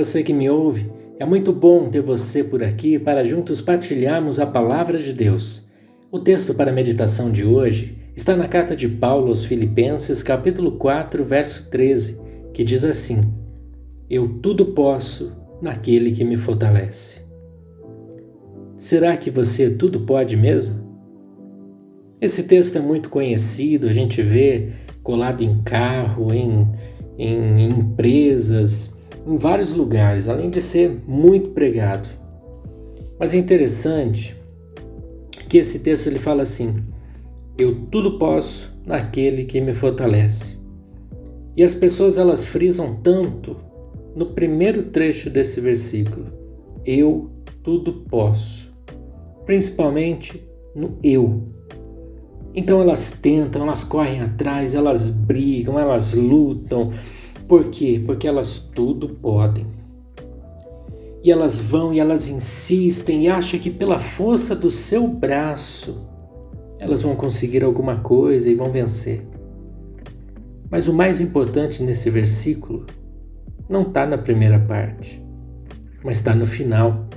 você que me ouve. É muito bom ter você por aqui para juntos partilharmos a palavra de Deus. O texto para a meditação de hoje está na carta de Paulo aos Filipenses, capítulo 4, verso 13, que diz assim: Eu tudo posso naquele que me fortalece. Será que você tudo pode mesmo? Esse texto é muito conhecido, a gente vê colado em carro, em empresas, em vários lugares, além de ser muito pregado. Mas é interessante que esse texto ele fala assim: eu tudo posso naquele que me fortalece. E as pessoas elas frisam tanto no primeiro trecho desse versículo: eu tudo posso, principalmente no eu. Então elas tentam, elas correm atrás, elas brigam, elas lutam. Por quê? Porque elas tudo podem. E elas vão e elas insistem e acham que pela força do seu braço elas vão conseguir alguma coisa e vão vencer. Mas o mais importante nesse versículo não está na primeira parte, mas está no final,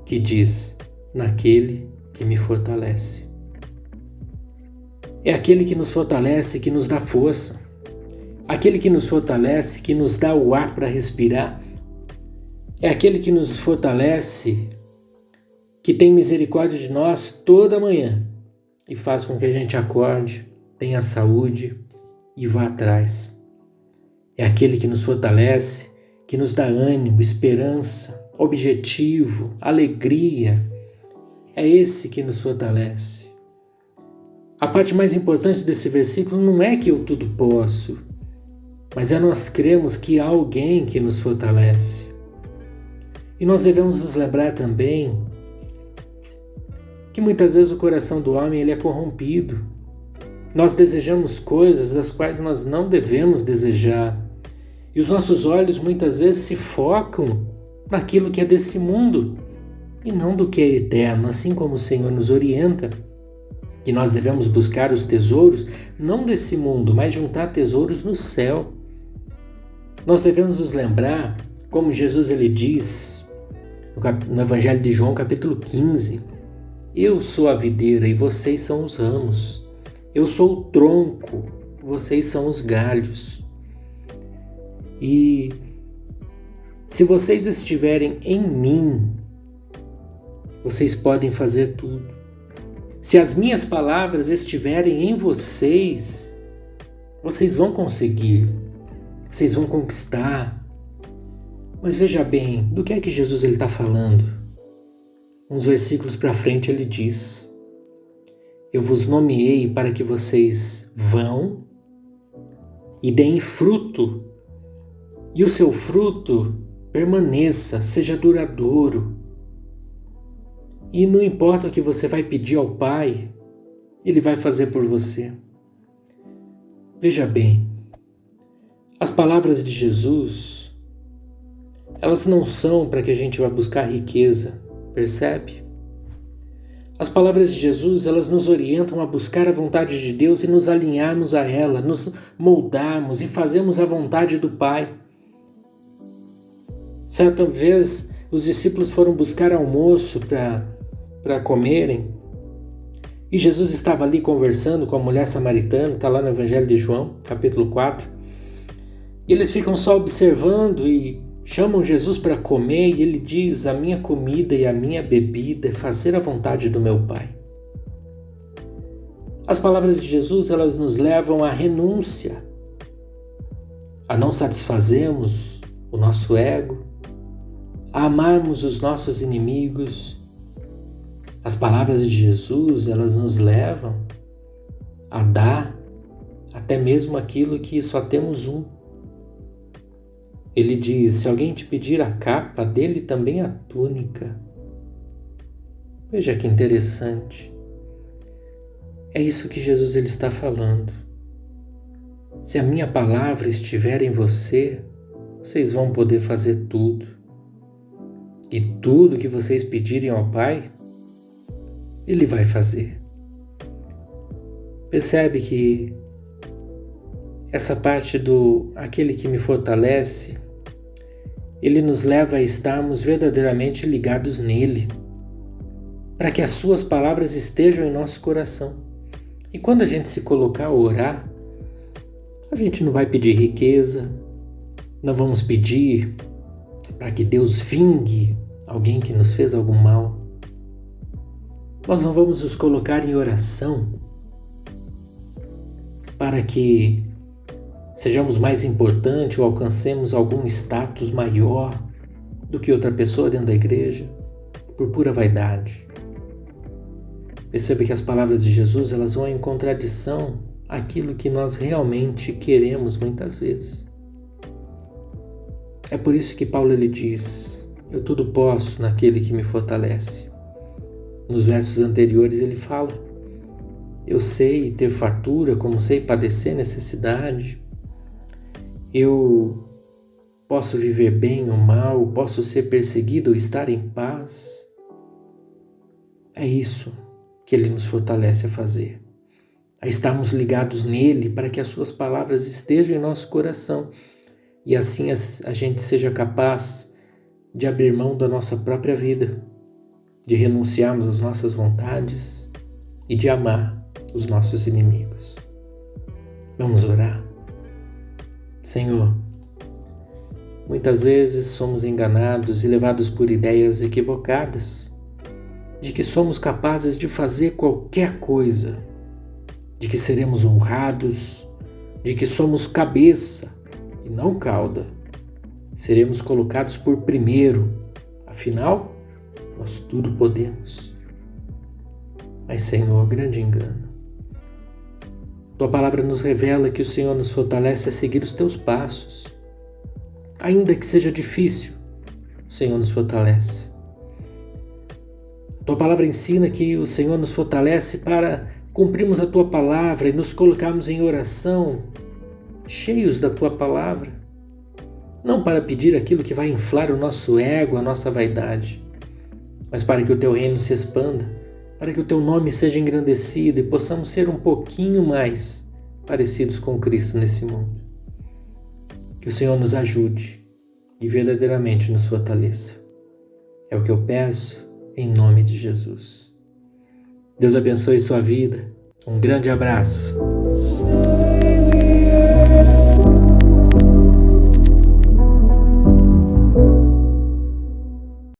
que diz: naquele que me fortalece. É aquele que nos fortalece, que nos dá força. Aquele que nos fortalece, que nos dá o ar para respirar. É aquele que nos fortalece, que tem misericórdia de nós toda manhã e faz com que a gente acorde, tenha saúde e vá atrás. É aquele que nos fortalece, que nos dá ânimo, esperança, objetivo, alegria. É esse que nos fortalece. A parte mais importante desse versículo não é que eu tudo posso, mas é nós cremos que há alguém que nos fortalece. E nós devemos nos lembrar também que muitas vezes o coração do homem ele é corrompido. Nós desejamos coisas das quais nós não devemos desejar. E os nossos olhos muitas vezes se focam naquilo que é desse mundo e não do que é eterno, assim como o Senhor nos orienta. Que nós devemos buscar os tesouros, não desse mundo, mas juntar tesouros no céu. Nós devemos nos lembrar, como Jesus ele diz no Evangelho de João, capítulo 15, eu sou a videira e vocês são os ramos. Eu sou o tronco, vocês são os galhos. E se vocês estiverem em mim, vocês podem fazer tudo. Se as minhas palavras estiverem em vocês, vocês vão conseguir, vocês vão conquistar. Mas veja bem, do que é que Jesus está falando? Uns versículos para frente ele diz: eu vos nomeei para que vocês vão e deem fruto, e o seu fruto permaneça, seja duradouro. E não importa o que você vai pedir ao Pai, Ele vai fazer por você. Veja bem, as palavras de Jesus, elas não são para que a gente vá buscar riqueza, percebe? As palavras de Jesus, elas nos orientam a buscar a vontade de Deus e nos alinharmos a ela, nos moldarmos e fazermos a vontade do Pai. Certa vez, os discípulos foram buscar almoço para comerem, e Jesus estava ali conversando com a mulher samaritana, está lá no Evangelho de João, capítulo 4, e eles ficam só observando e chamam Jesus para comer, e ele diz: a minha comida e a minha bebida é fazer a vontade do meu Pai. As palavras de Jesus, elas nos levam à renúncia, a não satisfazermos o nosso ego, a amarmos os nossos inimigos. As palavras de Jesus, elas nos levam a dar até mesmo aquilo que só temos um. Ele diz: se alguém te pedir a capa, dele também a túnica. Veja que interessante. É isso que Jesus ele está falando. Se a minha palavra estiver em você, vocês vão poder fazer tudo. E tudo que vocês pedirem ao Pai, Ele vai fazer. Percebe que essa parte do aquele que me fortalece, Ele nos leva a estarmos verdadeiramente ligados nele, para que as suas palavras estejam em nosso coração. E quando a gente se colocar a orar, a gente não vai pedir riqueza, não vamos pedir para que Deus vingue alguém que nos fez algum mal. Nós não vamos nos colocar em oração para que sejamos mais importantes ou alcancemos algum status maior do que outra pessoa dentro da igreja, por pura vaidade. Perceba que as palavras de Jesus, elas vão em contradição àquilo que nós realmente queremos muitas vezes. É por isso que Paulo ele diz: eu tudo posso naquele que me fortalece. Nos versos anteriores ele fala: eu sei ter fartura, como sei padecer necessidade. Eu posso viver bem ou mal, posso ser perseguido ou estar em paz. É isso que ele nos fortalece a fazer, a estarmos ligados nele para que as suas palavras estejam em nosso coração e assim a gente seja capaz de abrir mão da nossa própria vida, de renunciarmos às nossas vontades e de amar os nossos inimigos. Vamos orar. Senhor, muitas vezes somos enganados e levados por ideias equivocadas, de que somos capazes de fazer qualquer coisa, de que seremos honrados, de que somos cabeça e não cauda. Seremos colocados por primeiro, afinal, nós tudo podemos. Mas, Senhor, grande engano. Tua palavra nos revela que o Senhor nos fortalece a seguir os teus passos. Ainda que seja difícil, o Senhor nos fortalece. Tua palavra ensina que o Senhor nos fortalece para cumprirmos a tua palavra e nos colocarmos em oração, cheios da tua palavra, não para pedir aquilo que vai inflar o nosso ego, a nossa vaidade, mas para que o teu reino se expanda, para que o teu nome seja engrandecido e possamos ser um pouquinho mais parecidos com Cristo nesse mundo. Que o Senhor nos ajude e verdadeiramente nos fortaleça. É o que eu peço em nome de Jesus. Deus abençoe sua vida. Um grande abraço.